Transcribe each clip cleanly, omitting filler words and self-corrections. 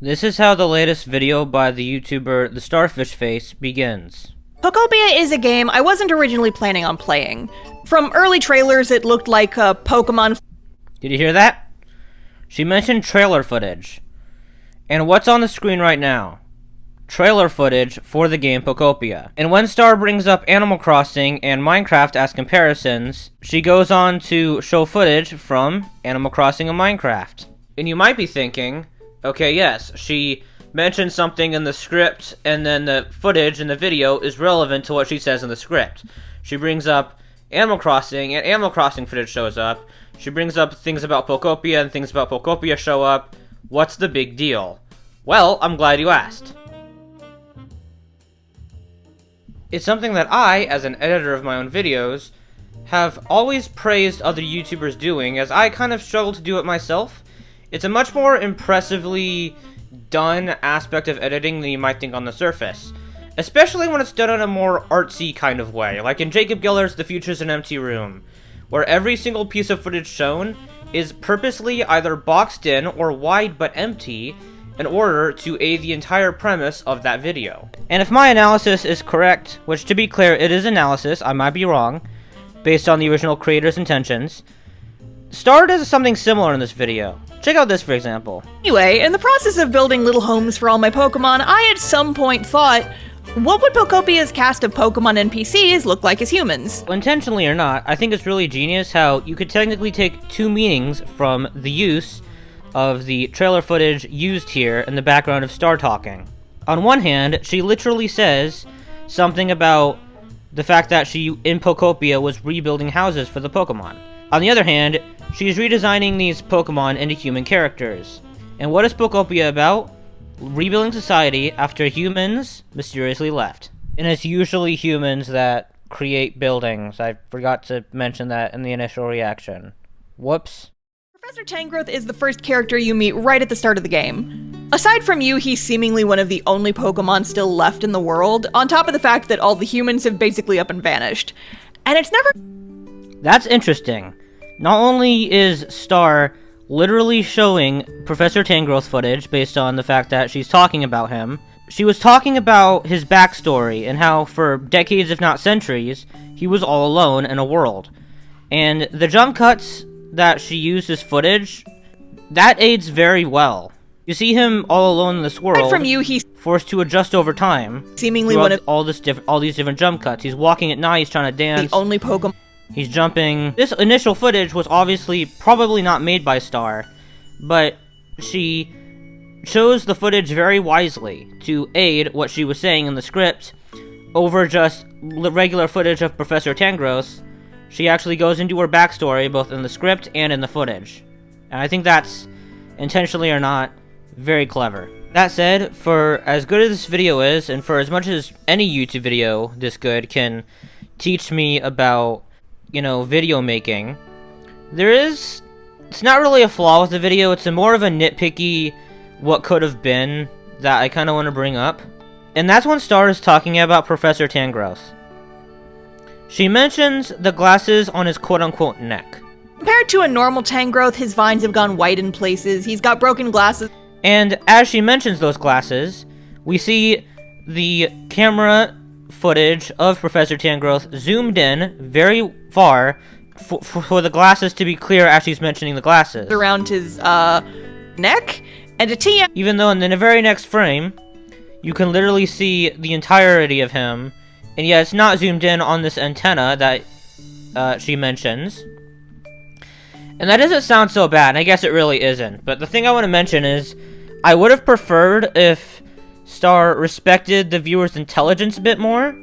This is how the latest video by the YouTuber TheStarfishface begins. Pokopia is a game I wasn't originally planning on playing. From early trailers, it looked like a Pokemon. Did you hear that? She mentioned trailer footage. And what's on the screen right now? Trailer footage for the game Pokopia. And when Star brings up Animal Crossing and Minecraft as comparisons, she goes on to show footage from Animal Crossing and Minecraft. And you might be thinking, okay, yes, she mentioned something in the script, and then the footage in the video is relevant to what she says in the script. She brings up Animal Crossing, and Animal Crossing footage shows up. She brings up things about Pokopia, and things about Pokopia show up. What's the big deal? Well, I'm glad you asked. It's something that I, as an editor of my own videos, have always praised other YouTubers doing, as I kind of struggle to do it myself. It's a much more impressively done aspect of editing than you might think on the surface. Especially when it's done in a more artsy kind of way, like in Jacob Geller's The Future's an Empty Room, where every single piece of footage shown is purposely either boxed in or wide but empty in order to aid the entire premise of that video. And if my analysis is correct, which to be clear, it is analysis, I might be wrong, based on the original creator's intentions, Star does something similar in this video. Check out this, for example. Anyway, in the process of building little homes for all my Pokemon, I at some point thought, what would Pokopia's cast of Pokemon NPCs look like as humans? Intentionally or not, I think it's really genius how you could technically take two meanings from the use of the trailer footage used here in the background of Star talking. On one hand, she literally says something about the fact that she, in Pokopia, was rebuilding houses for the Pokemon. On the other hand, she's redesigning these Pokemon into human characters. And what is Pokopia about? Rebuilding society after humans mysteriously left. And it's usually humans that create buildings. I forgot to mention that in the initial reaction. Whoops. Professor Tangrowth is the first character you meet right at the start of the game. Aside from you, he's seemingly one of the only Pokemon still left in the world, on top of the fact that all the humans have basically up and vanished. And it's never... That's interesting. Not only is Star literally showing Professor Tangrowth footage based on the fact that she's talking about him, she was talking about his backstory and how for decades if not centuries, he was all alone in a world. And the jump cuts that she used as footage, that aids very well. You see him all alone in this world, from you, he's forced to adjust over time, seemingly one of all these different jump cuts. He's walking at night, he's trying to dance. The only Pokemon. He's jumping. This initial footage was obviously probably not made by Star, but she chose the footage very wisely to aid what she was saying in the script over just regular footage of Professor Tangrowth. She actually goes into her backstory both in the script and in the footage. And I think that's, intentionally or not, very clever. That said, for as good as this video is, and for as much as any YouTube video this good can teach me about, you know, video making, it's not really a flaw with the video, it's a more of a nitpicky what could have been that I kind of want to bring up. And that's when Star is talking about Professor Tangrowth. She mentions the glasses on his quote-unquote neck. Compared to a normal Tangrowth, his vines have gone white in places, he's got broken glasses. And as she mentions those glasses, we see the camera footage of Professor Tangrowth zoomed in very far for the glasses to be clear as she's mentioning the glasses. Around his, neck, and a TM. Even though in the very next frame, you can literally see the entirety of him, and yeah, it's not zoomed in on this antenna that she mentions. And that doesn't sound so bad, and I guess it really isn't. But the thing I want to mention is, I would have preferred if Star respected the viewer's intelligence a bit more,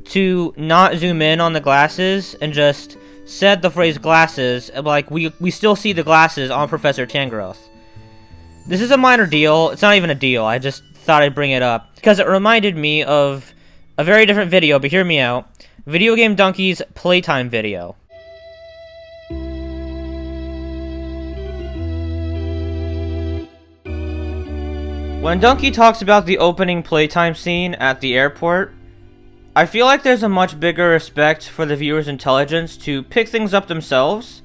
to not zoom in on the glasses and just said the phrase glasses, like we still see the glasses on Professor Tangrowth. This is a minor deal, it's not even a deal, I just thought I'd bring it up, because it reminded me of a very different video, but hear me out. Video Game Donkey's Playtime video. When Donkey talks about the opening playtime scene at the airport, I feel like there's a much bigger respect for the viewer's intelligence to pick things up themselves,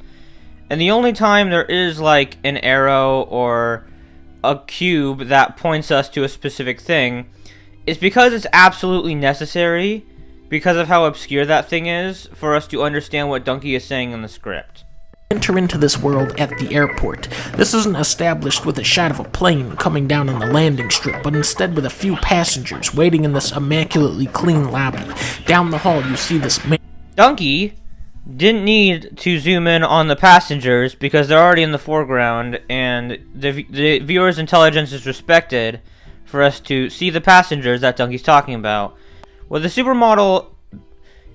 and the only time there is like an arrow or a cube that points us to a specific thing is because it's absolutely necessary, because of how obscure that thing is, for us to understand what Donkey is saying in the script. Enter into this world at the airport. This isn't established with a shot of a plane coming down on the landing strip, but instead with a few passengers waiting in this immaculately clean lobby. Down the hall, you see this Donkey didn't need to zoom in on the passengers because they're already in the foreground, and the viewer's intelligence is respected for us to see the passengers that Donkey's talking about. With the supermodel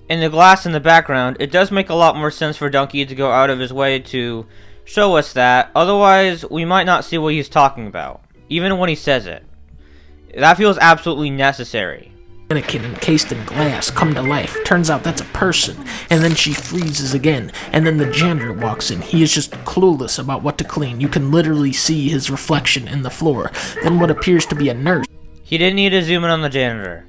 and the glass in the background, it does make a lot more sense for Donkey to go out of his way to show us that. Otherwise, we might not see what he's talking about, even when he says it. That feels absolutely necessary. Mannequin encased in glass come to life. Turns out that's a person, and then she freezes again, and then the janitor walks in. He is just clueless about what to clean. You can literally see his reflection in the floor. Then what appears to be a nurse He didn't need to zoom in on the janitor.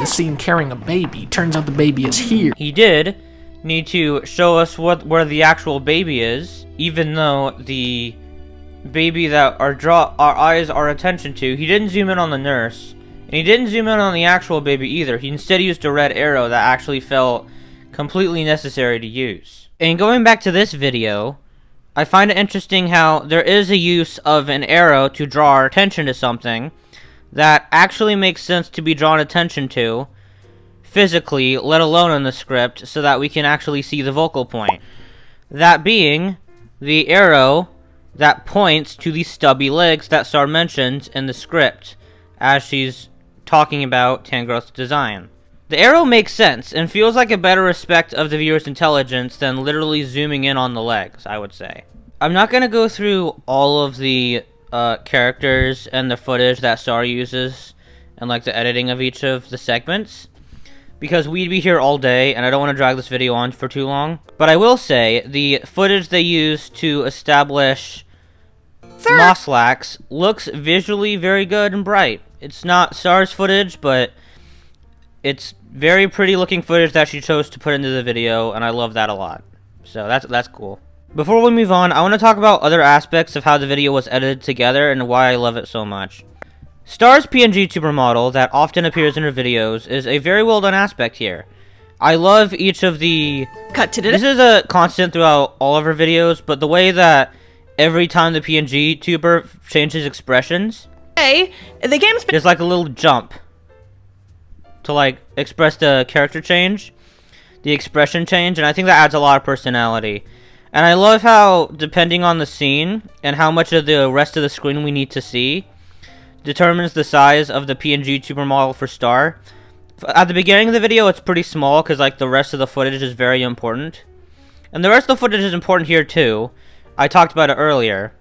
is seen carrying a baby. Turns out the baby is here. He did need to show us where the actual baby is, even though the baby that our eyes are attention to, he didn't zoom in on the nurse, and he didn't zoom in on the actual baby either. He instead used a red arrow that actually felt completely necessary to use. And going back to this video, I find it interesting how there is a use of an arrow to draw our attention to something that actually makes sense to be drawn attention to physically, let alone in the script, so that we can actually see the focal point. That being the arrow that points to the stubby legs that Star mentions in the script as she's talking about Tangrowth's design. The arrow makes sense and feels like a better respect of the viewer's intelligence than literally zooming in on the legs, I would say. I'm not going to go through all of the characters and the footage that Star uses and like the editing of each of the segments, because we'd be here all day and I don't want to drag this video on for too long. But I will say the footage they use to establish Moslax looks visually very good and bright. It's not Star's footage, but it's very pretty looking footage that she chose to put into the video, and I love that a lot. So that's cool. Before we move on, I want to talk about other aspects of how the video was edited together and why I love it so much. Star's PNG supermodel that often appears in her videos is a very well done aspect here. I love each of the... This is a constant throughout all of her videos, but the way that every time the PNG tuber changes expressions, Hey, the game's there's like a little jump to like express the character change, the expression change, and I think that adds a lot of personality. And I love how, depending on the scene and how much of the rest of the screen we need to see, determines the size of the PNG supermodel for Star. At the beginning of the video, it's pretty small because like the rest of the footage is very important, and the rest of the footage is important here too. I talked about it earlier,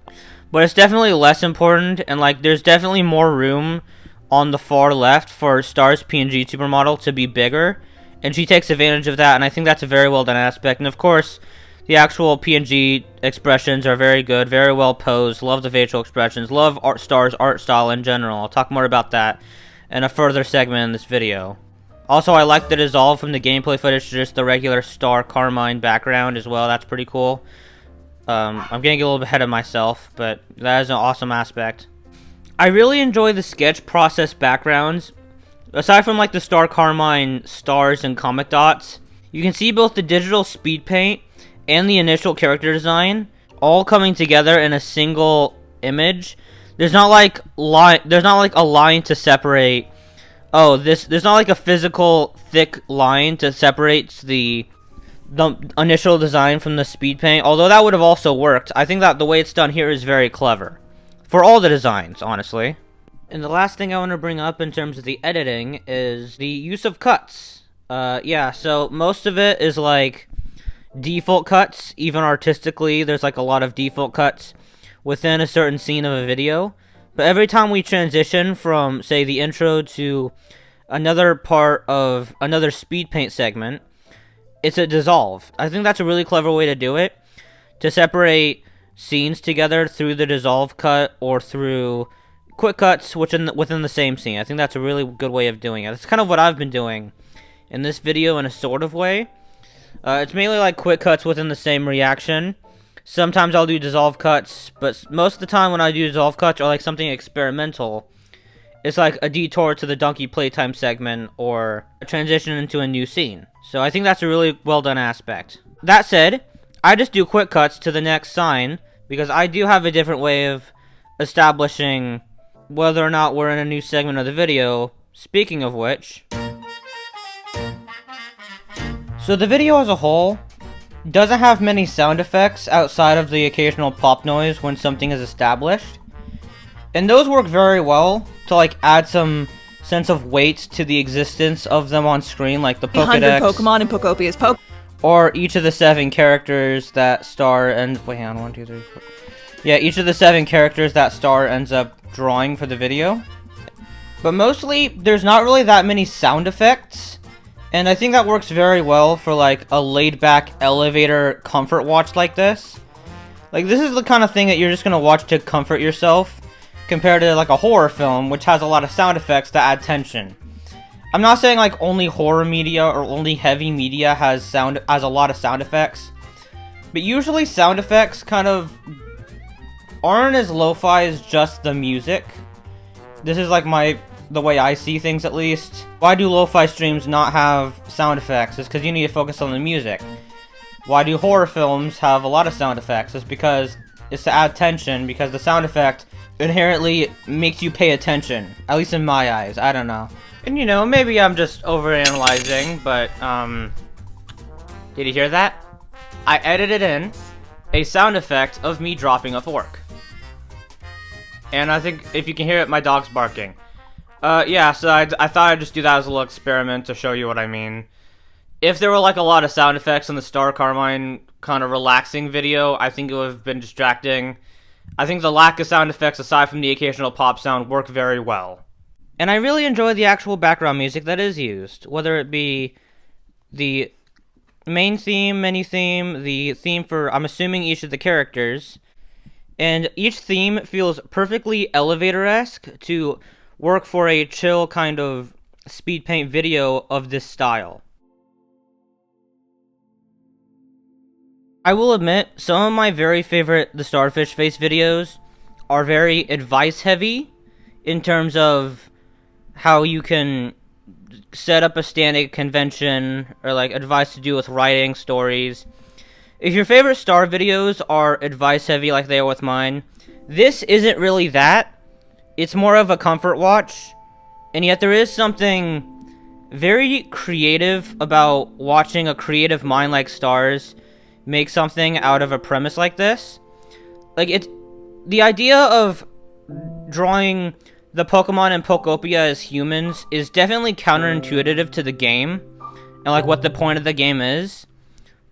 but it's definitely less important, and like there's definitely more room on the far left for Star's PNG supermodel to be bigger, and she takes advantage of that, and I think that's a very well done aspect. And of course, the actual PNG expressions are very good, very well posed. Love the facial expressions. Love Star's art style in general. I'll talk more about that in a further segment in this video. Also, I like the dissolve from the gameplay footage to just the regular Star Carmine background as well. That's pretty cool. I'm getting a little bit ahead of myself, but that is an awesome aspect. I really enjoy the sketch process backgrounds. Aside from like the Star Carmine stars and comic dots, you can see both the digital speed paint and the initial character design all coming together in a single image. There's not like a line to separate. Oh, there's not like a physical thick line to separate the initial design from the speed paint. Although that would have also worked. I think that the way it's done here is very clever for all the designs, honestly. And the last thing I want to bring up in terms of the editing is the use of cuts. Yeah, so most of it is like default cuts. Even artistically, there's like a lot of default cuts within a certain scene of a video. But every time we transition from, say, the intro to another part of another speed paint segment, it's a dissolve. I think that's a really clever way to do it, to separate scenes together through the dissolve cut or through quick cuts within the same scene. I think that's a really good way of doing it. That's kind of what I've been doing in this video in a sort of way. It's mainly like quick cuts within the same reaction, Sometimes I'll do dissolve cuts, but most of the time when I do dissolve cuts or like something experimental, it's like a detour to the donkey playtime segment or a transition into a new scene. So I think that's a really well done aspect. That said, I just do quick cuts to the next sign because I do have a different way of establishing whether or not we're in a new segment of the video. Speaking of which, so the video as a whole doesn't have many sound effects outside of the occasional pop noise when something is established. And those work very well to like add some sense of weight to the existence of them on screen, like the Pokedex, Pokemon in Pokopia's or each of the 7 characters that Star ends. Wait, hang on, 1, 2, 3, 4. Yeah, each of the 7 characters that Star ends up drawing for the video. But mostly, there's not really that many sound effects, and I think that works very well for like a laid-back elevator comfort watch like this. Like, this is the kind of thing that you're just gonna watch to comfort yourself, compared to like a horror film, which has a lot of sound effects to add tension. I'm not saying like only horror media or only heavy media has a lot of sound effects, but usually sound effects kind of aren't as lo-fi as just the music. This is like the way I see things, at least. Why do lo-fi streams not have sound effects? It's because you need to focus on the music. Why do horror films have a lot of sound effects? It's because it's to add tension, because the sound effect inherently makes you pay attention. At least in my eyes, I don't know. And you know, maybe I'm just overanalyzing, but did you hear that? I edited in a sound effect of me dropping a fork. And I think if you can hear it, my dog's barking. Yeah, so I thought I'd just do that as a little experiment to show you what I mean. If there were like a lot of sound effects in the Star Carmine kind of relaxing video, I think it would have been distracting. I think the lack of sound effects, aside from the occasional pop sound, work very well. And I really enjoy the actual background music that is used, whether it be the main theme, mini theme, the theme for, I'm assuming, each of the characters. And each theme feels perfectly elevator-esque to work for a chill kind of speed paint video of this style. I will admit, some of my very favorite TheStarfishface videos are very advice-heavy in terms of how you can set up a standing convention, or like advice to do with writing stories. If your favorite Star videos are advice-heavy like they are with mine, this isn't really that. It's more of a comfort watch, and yet there is something very creative about watching a creative mind like Star's make something out of a premise like this. Like, it's the idea of drawing the Pokemon in Pokopia as humans is definitely counterintuitive to the game and like what the point of the game is,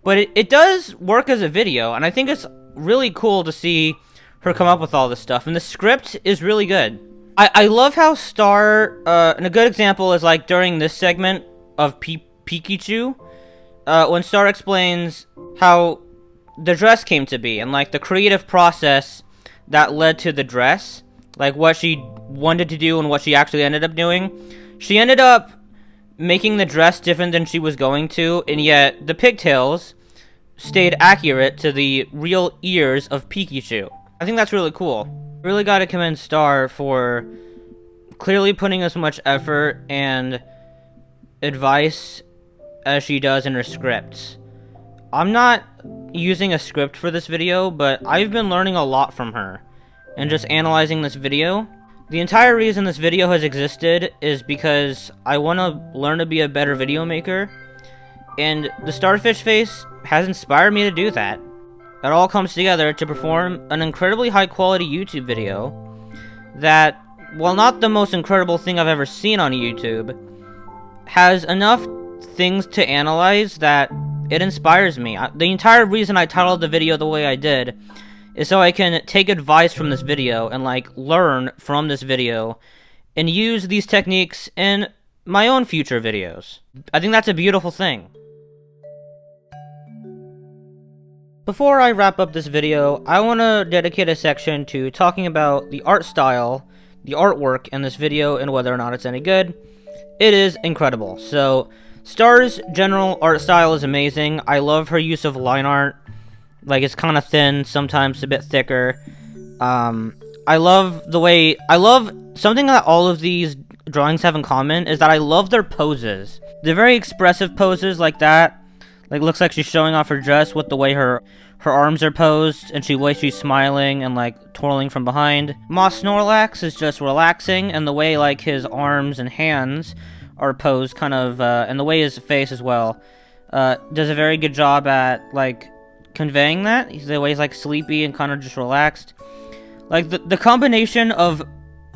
but it does work as a video, and I think it's really cool to see her come up with all this stuff, and the script is really good. I love how Star, and a good example is like during this segment of Pikachu, when Star explains how the dress came to be, and like the creative process that led to the dress, like what she wanted to do and what she actually ended up doing. She ended up making the dress different than she was going to, and yet the pigtails stayed accurate to the real ears of Pikachu. I think that's really cool. Really gotta commend Star for clearly putting as much effort and advice as she does in her scripts. I'm not using a script for this video, but I've been learning a lot from her and just analyzing this video. The entire reason this video has existed is because I want to learn to be a better video maker, and the Starfish Face has inspired me to do that. It all comes together to perform an incredibly high quality YouTube video that, while not the most incredible thing I've ever seen on YouTube, has enough things to analyze that it inspires me. The entire reason I titled the video the way I did is so I can take advice from this video and like learn from this video and use these techniques in my own future videos. I think that's a beautiful thing. Before I wrap up this video, I want to dedicate a section to talking about the art style, the artwork in this video, and whether or not it's any good. It is incredible. So, Star's general art style is amazing. I love her use of line art. Like, it's kind of thin, sometimes a bit thicker. I love something that all of these drawings have in common is that I love their poses. They're very expressive poses like that. Like, looks like she's showing off her dress with the way her arms are posed, and the way she's smiling and, like, twirling from behind. Moss Snorlax is just relaxing, and the way, like, his arms and hands are posed kind of, and the way his face as well, does a very good job at, like, conveying that. The way he's, like, sleepy and kind of just relaxed. Like, the combination of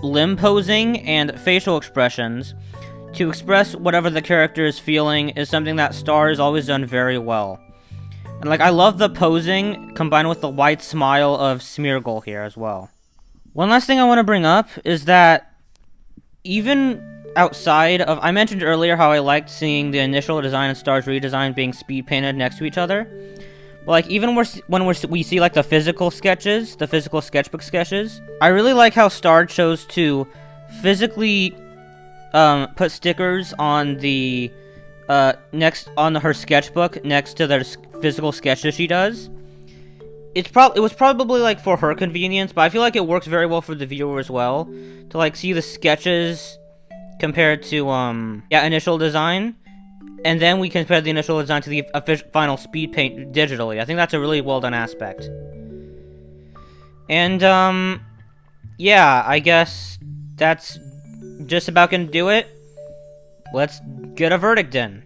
limb posing and facial expressions to express whatever the character is feeling is something that Star has always done very well. And, like, I love the posing combined with the white smile of Smeargle here as well. One last thing I want to bring up is that even outside of... I mentioned earlier how I liked seeing the initial design and Star's redesign being speed painted next to each other. But, like, even when we see, like, the physical sketches, the physical sketchbook sketches, I really like how Star chose to physically put stickers on the her sketchbook next to the physical sketches she does. It was probably like for her convenience, but I feel like it works very well for the viewer as well to like see the sketches compared to initial design, and then we compare the initial design to the final speed paint digitally. I think that's a really well done aspect. And yeah, I guess that's just about gonna do it. Let's get a verdict in.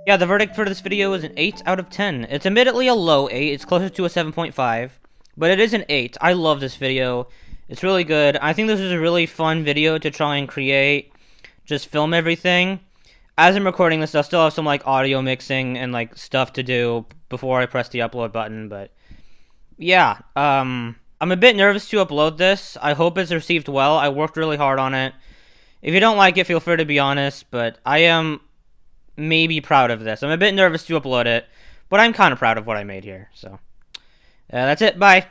Yeah, the verdict for this video is an 8 out of 10. It's admittedly a low 8, it's closer to a 7.5, but it is an 8. I love this video. It's really good. I think this is a really fun video to try and create, just film everything. As I'm recording this, I'll still have some like audio mixing and like stuff to do before I press the upload button, but yeah, I'm a bit nervous to upload this. I hope it's received well. I worked really hard on it. If you don't like it, feel free to be honest, but I am maybe proud of this. I'm a bit nervous to upload it, but I'm kind of proud of what I made here, so. That's it, bye.